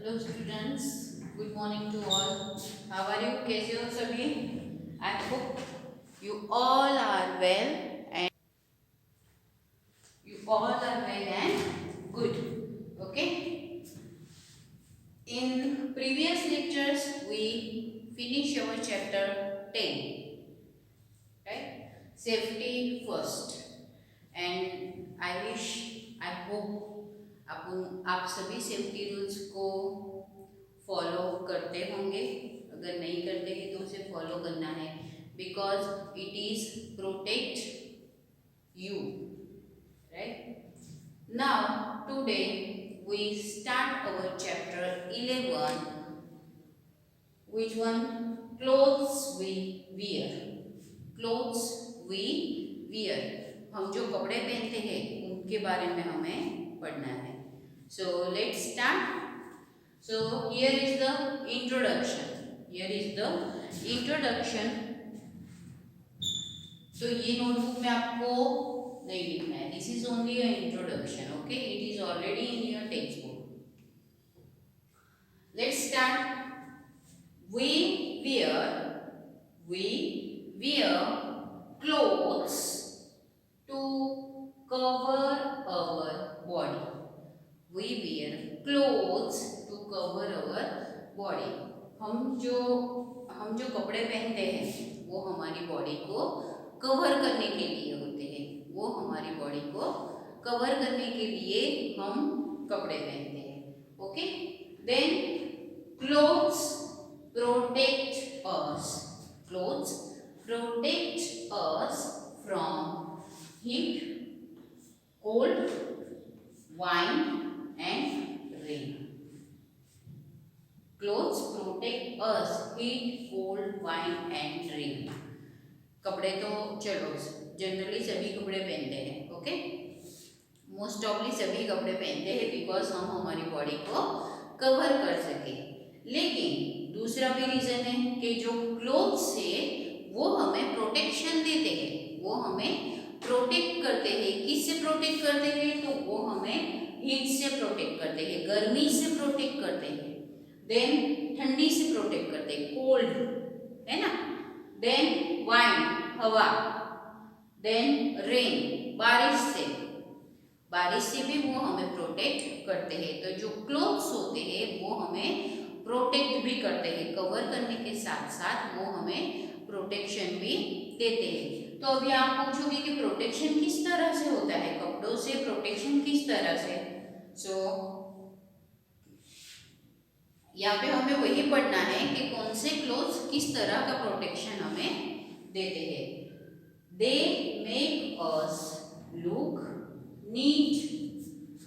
Hello students, good morning to all. How are you? कैसे हो सभी? I hope you all are well and good. Okay. In previous lectures, we finished our chapter 10, right? Safety first. And I hope आप सभी safety rules को follow करते होंगे. अगर नहीं करते हैं तो उसे फॉलो करना है, because it is protect you, right? Now today we start our chapter 11, which one? Clothes we wear. Clothes we wear. हम जो कपड़े पहनते हैं उनके बारे में हमें पढ़ना है. So let's start. So here is the introduction. तो ये नोटबुक में आपको नहीं लिखना है. This is only a introduction. Okay, it is already in your text book. Let's start. we wear clothes to cover our body. We wear clothes to cover our body. हम जो कपड़े पहनते हैं वो हमारी बॉडी को कवर करने के लिए होते हैं. वो हमारी बॉडी को कवर करने के लिए हम कपड़े पहनते हैं. Okay, then clothes protect us. Clothes protect us from heat, cold, wind and rain. Clothes protect us heat, cold, wind and rain. कपड़े तो चलो जनरली सभी कपड़े पहनते हैं. ओके, मोस्ट ऑफली सभी कपड़े पहनते हैं बिकॉज हम हमारी बॉडी को कवर कर सके. लेकिन दूसरा भी रीजन है कि जो क्लोथ्स है वो हमें प्रोटेक्शन देते हैं. वो हमें प्रोटेक्ट करते हैं. किससे प्रोटेक्ट करते हैं? तो वो हमें हीट से प्रोटेक्ट करते हैं, गर्मी से प्रोटेक्ट करते हैं. देन ठंडी से प्रोटेक्ट करते हैं, कोल्ड, है ना. देन वाइंड, हवा. देन रेन, बारिश से भी वो हमें प्रोटेक्ट करते हैं. तो जो क्लोथ्स होते हैं वो हमें प्रोटेक्ट भी करते हैं. कवर करने के साथ साथ वो हमें प्रोटेक्शन भी देते हैं. तो अभी आप पूछोगे कि प्रोटेक्शन किस तरह से होता है, कपड़ों से प्रोटेक्शन किस तरह से. सो यहाँ पे हमें वही पढ़ना है कि कौन से क्लोथ्स किस तरह का प्रोटेक्शन हमें देते हैं. They make us look neat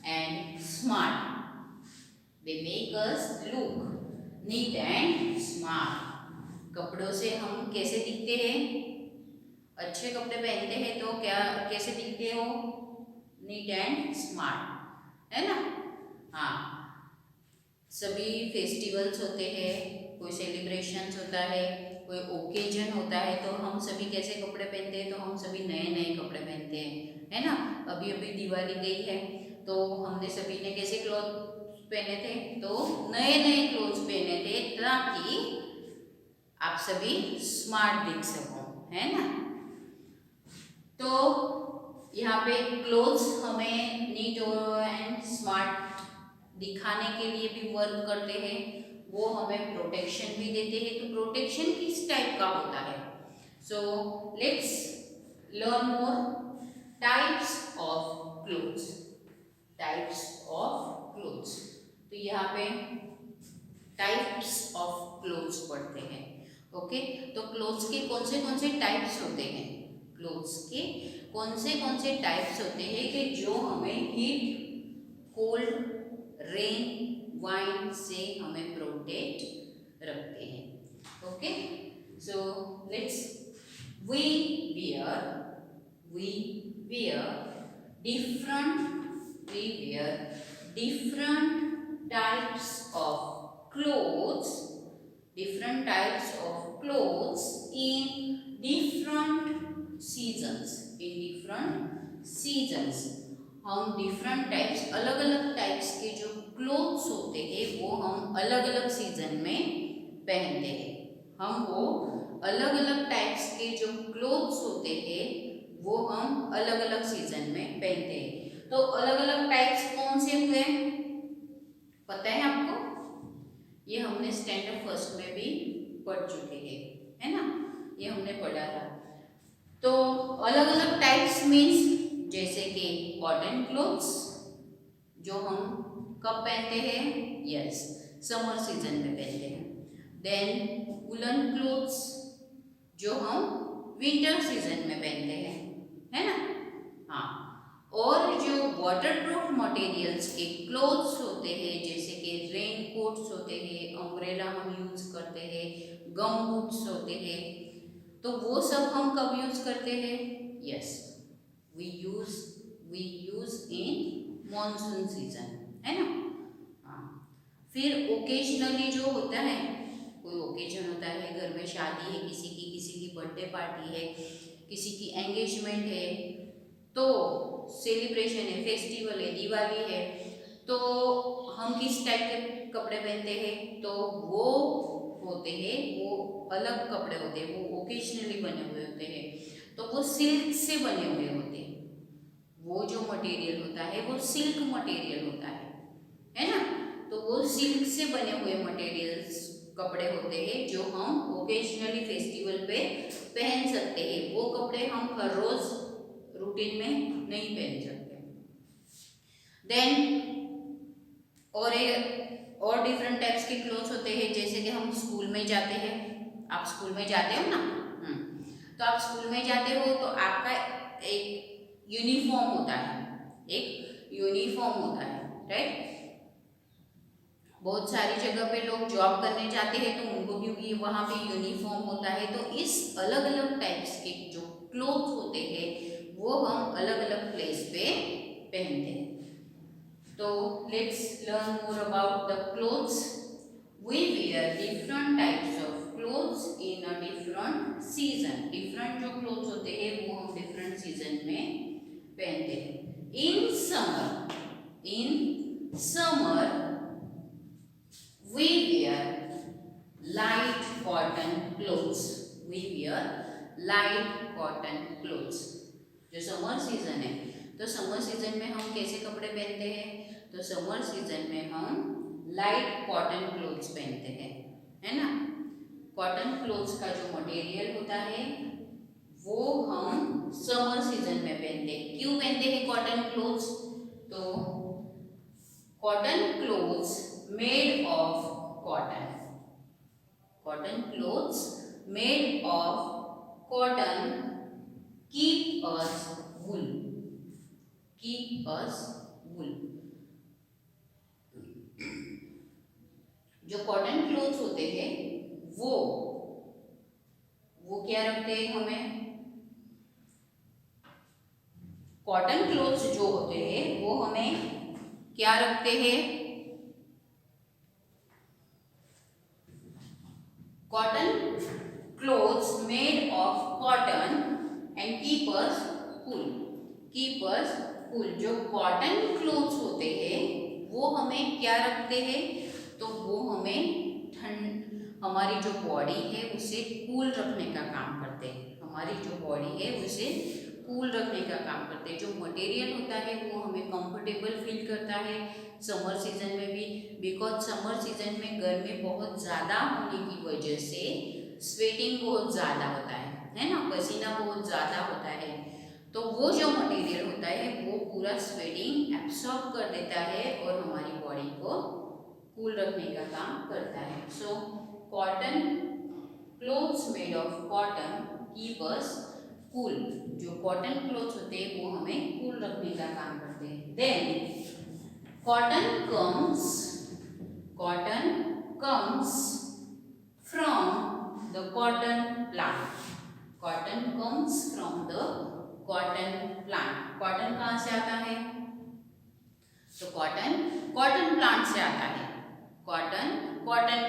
and smart. They make us look neat and smart. कपड़ों से हम कैसे दिखते हैं? अच्छे कपड़े पहनते हैं तो क्या कैसे दिखते हो? नीट एंड स्मार्ट, है ना. हाँ, सभी फेस्टिवल्स होते हैं, कोई सेलिब्रेशंस होता है, कोई ओकेजन होता है, तो हम सभी कैसे कपड़े पहनते हैं? तो हम सभी नए नए कपड़े पहनते हैं, है ना. अभी अभी दिवाली गई है तो हमने सभी ने कैसे क्लॉथ पहने थे? तो नए नए क्लोथ्स पहने थे ताकि आप सभी स्मार्ट दिख सको, है ना. तो यहाँ पे क्लोथ्स हमें नीट एंड स्मार्ट दिखाने के लिए भी वर्क करते हैं. वो हमें प्रोटेक्शन भी देते हैं. तो प्रोटेक्शन किस टाइप का होता है? So let's learn more types of clothes. तो यहाँ पे टाइप्स ऑफ क्लोथ्स पढ़ते हैं. ओके, तो क्लोथ्स के कौन से टाइप्स होते हैं? क्लोथ्स के कौन से टाइप्स होते हैं कि जो हमें हीट, कोल्ड, रेन, वाइंड से हमें प्रोटेक्ट रखते हैं. Okay, so let's we wear different types of clothes in different seasons. हम डिफरेंट टाइप्स, अलग अलग टाइप्स के जो क्लोथ्स होते हैं वो हम अलग अलग सीजन में पहनते हैं। हम वो अलग अलग टाइप्स के जो क्लोथ्स होते हैं वो हम अलग अलग सीजन में पहनते हैं। तो अलग अलग टाइप्स कौन से हुए पता है आपको? ये हमने स्टैंडर्ड फर्स्ट में भी पढ़ चुके हैं, है ना? ये हमने पढ़ा था। तो अलग अलग टाइप्स मीन्स जैसे कि कॉटन क्लोथ्स जो हम कब पहनते हैं? यस, समर सीजन में पहनते हैं। देन वुलन क्लोथ्स जो हम विंटर सीजन में पहनते हैं, है ना? हाँ, और जो वाटरप्रूफ मटेरियल्स के क्लोथ्स होते हैं जैसे कि रेन कोट्स होते हैं, अम्ब्रेला हम यूज करते हैं, गम बूट्स होते हैं, तो वो सब हम कब यूज करते हैं? Yes, we use in monsoon season, है ना? हाँ, फिर ओकेजनली जो होता है, कोई ओकेजन होता है, घर में शादी है किसी की बर्थडे पार्टी है, किसी की एंगेजमेंट है, तो सेलिब्रेशन है, फेस्टिवल है, दिवाली है, तो हम किस टाइप के कपड़े पहनते हैं? तो वो होते हैं, वो अलग कपड़े होते हैं, वो ओकेजनली बने हुए होते हैं, तो वो सिल्क से बने हुए होते हैं। वो जो मटेरियल होता है वो सिल्क मटेरियल होता है ना? तो वो सिल्क से बने हुए मटेरियल्स कपड़े होते हैं जो हम ओकेजनली फेस्टिवल पे पहन सकते हैं। वो कपड़े हम हर रोज रूटीन में नहीं पहन सकते। देन और डिफरेंट टाइप्स के क्लोथ्स होते हैं जैसे कि हम स्कूल में जाते हैं। आप स्कूल में जाते हो ना? तो आप स्कूल में जाते हो तो आपका एक यूनिफॉर्म होता है, एक यूनिफॉर्म होता है, राइट? बहुत सारी जगह पे लोग जॉब करने जाते हैं तो उनको क्योंकि वहाँ पे यूनिफॉर्म होता है, तो इस अलग अलग टाइप्स के जो क्लोथ होते हैं वो हम अलग अलग प्लेस पे पहनते हैं। तो let's learn more about the clothes. We wear different types of clothes in a different season. Different जो क्लोथ्स होते हैं वो हम डिफरेंट सीजन में पहनते हैं। In summer we wear light cotton clothes. We wear light cotton clothes. जो summer season है तो समर सीजन में हम कैसे कपड़े पहनते हैं? तो समर सीजन में हम लाइट कॉटन क्लोथ्स पहनते हैं, है ना? कॉटन क्लोथ्स का जो मटेरियल होता है वो हम समर सीजन में पहनते हैं। क्यों पहनते हैं कॉटन क्लोथ्स? तो cotton clothes made of cotton. Cotton clothes made of cotton keep us wool. Keep us wool. जो कॉटन क्लोथ्स होते हैं वो क्या रखते हैं हमें? कॉटन क्लोथ्स जो होते हैं वो हमें क्या रखते हैं? Cotton clothes made of cotton and keep us cool. Keep us cool. जो कॉटन क्लोथ्स होते हैं वो हमें क्या रखते हैं? तो वो हमें हमारी जो बॉडी है उसे कूल रखने का काम करते हैं। हमारी जो बॉडी है उसे कूल रखने का काम करते हैं। जो मटेरियल होता है वो हमें कंफर्टेबल फील करता है समर सीजन में भी, बिकॉज समर सीजन में गर्मी बहुत ज़्यादा होने की वजह से स्वेटिंग बहुत ज़्यादा होता है ना? पसीना बहुत ज़्यादा होता है, तो वो जो मटेरियल होता है वो पूरा स्वेटिंग एब्सॉर्ब कर देता है और हमारी बॉडी को कूल रखने का काम करता है। So cotton clothes made of cotton keep us cool. जो कॉटन क्लोथ्स होते हैं वो हमें कूल रखने का काम करते हैं। Then cotton comes from the cotton plant. Cotton comes from the cotton plant. Cotton कहाँ से आता है? तो cotton plant से आता है। cotton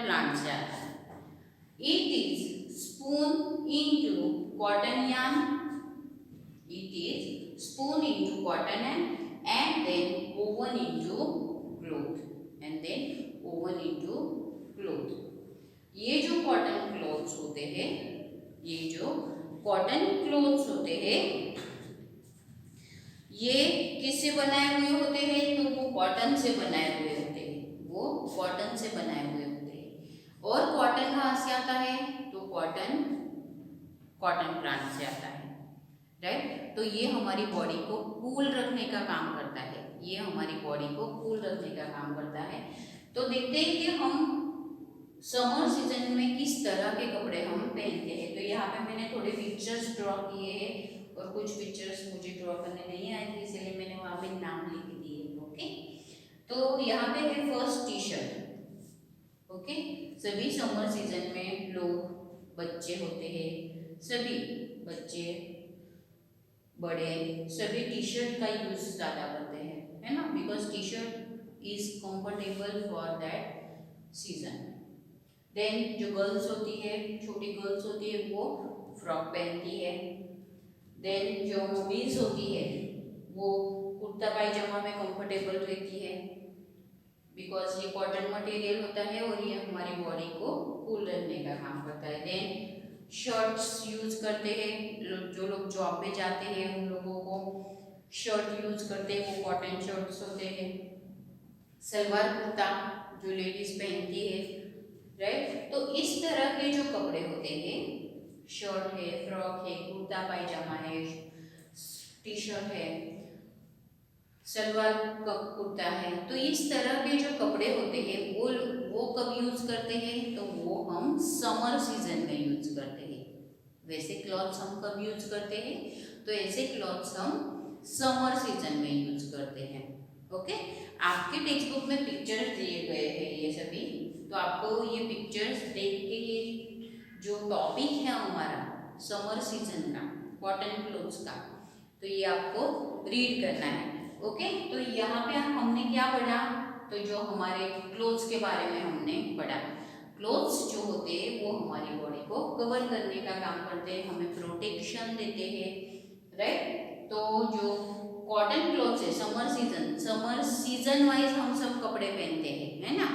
plant से आता है। It is spun into cotton yarn. It is spun into cotton and then woven into cloth, and then woven into cloth. ये जो कॉटन क्लॉथ्स होते हैं, ये जो कॉटन क्लॉथ्स होते हैं, ये किससे बनाए हुए होते हैं? तो वो कॉटन से बनाए हुए होते हैं, वो कॉटन से बनाए हुए होते हैं। और कॉटन कहाँ से आता है? तो कॉटन प्लांट से आता है, राइट। तो ये हमारी बॉडी को कूल रखने का काम करता है, ये हमारी बॉडी को कूल रखने का काम करता है। तो देखते हैं कि हम समर सीजन में किस तरह के कपड़े हम पहनते हैं। तो यहाँ पे मैंने थोड़े पिक्चर्स ड्रॉ किए हैं और कुछ पिक्चर्स मुझे ड्रॉ करने नहीं आए थे, इसलिए मैंने वहाँ पे नाम लिख दिए। ओके, तो यहाँ पे है फर्स्ट टी शर्ट। ओके, सभी समर सीजन में लोग, बच्चे होते हैं, सभी बच्चे बड़े सभी टी शर्ट का यूज ज़्यादा करते हैं, है ना, because T shirt is comfortable for that season. Then जो गर्ल्स होती है, छोटी गर्ल्स होती है, वो फ्रॉक पहनती है। देन जो मम्मीज होती है, वो कुर्ता पायजामा में कंफर्टेबल रहती है, बिकॉज ये कॉटन मटेरियल होता है और ये हमारी बॉडी को कूल रखने का काम करता है। देन शर्ट्स यूज करते हैं, जो लोग जॉब पे जाते हैं उन लोगों को शर्ट यूज करते हैं, वो कॉटन शर्ट्स होते हैं। सलवार कुर्ता जो लेडीज पहनती है, राइट। तो इस तरह के जो कपड़े होते हैं, शर्ट है, फ्रॉक है, कुर्ता पायजामा है, टी शर्ट है, सलवार कुर्ता है, तो इस तरह के जो कपड़े होते हैं वो कब यूज करते हैं? तो वो हम समर सीजन में यूज करते हैं। वैसे क्लॉथ्स हम कब यूज करते हैं? तो ऐसे क्लॉथ्स हम समर सीजन में यूज करते हैं। ओके, आपके टेक्स्ट बुक में पिक्चर्स दिए गए हैं ये सभी, तो आपको ये पिक्चर्स देख के ये जो टॉपिक है हमारा समर सीजन का, कॉटन क्लोथ्स का, तो ये आपको रीड करना है। ओके, तो यहाँ पे हमने क्या पढ़ा? तो जो हमारे क्लोथ्स के बारे में हमने पढ़ा। क्लोथ्स जो होते हैं वो हमारी बॉडी को कवर करने का काम करते हैं, हमें प्रोटेक्शन देते हैं, राइट। तो जो कॉटन क्लोथ्स है, समर सीजन वाइज हम सब कपड़े पहनते हैं, है ना।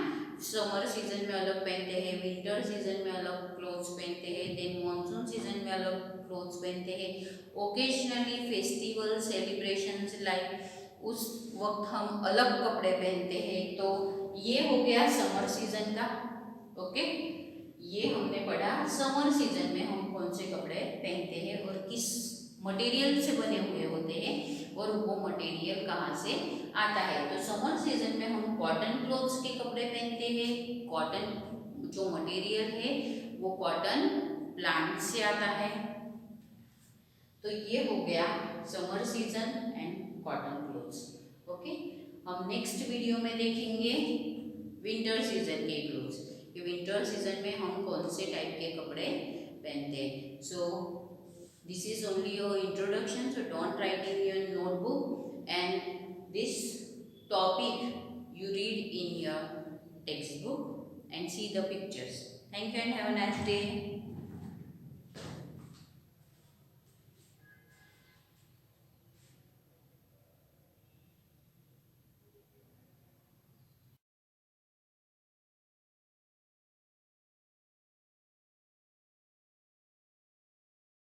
समर सीजन में अलग पहनते हैं, विंटर सीजन में अलग क्लोथ्स पहनते हैं, देन मॉनसून सीजन में अलग क्लोथ्स पहनते हैं। ओकेजनली फेस्टिवल सेलिब्रेशंस लाइक उस वक्त हम अलग कपड़े पहनते हैं। तो ये हो गया समर सीजन का। ओके, ये हमने पढ़ा समर सीजन में हम कौन से कपड़े पहनते हैं और किस मटेरियल से बने हुए होते हैं और वो मटेरियल कहाँ से आता है। तो समर सीजन में हम कॉटन क्लोथ्स के कपड़े पहनते हैं। कॉटन जो मटेरियल है वो कॉटन प्लांट से आता है। तो ये हो गया summer season and cotton clothes. Okay, हम नेक्स्ट वीडियो में देखेंगे विंटर सीजन के क्लोथ्स, कि विंटर सीजन में हम कौन से टाइप के कपड़े पहनते हैं। So this is only your introduction, so don't write in your notebook and this topic you read in your textbook and see the pictures. Thank you and have a nice day.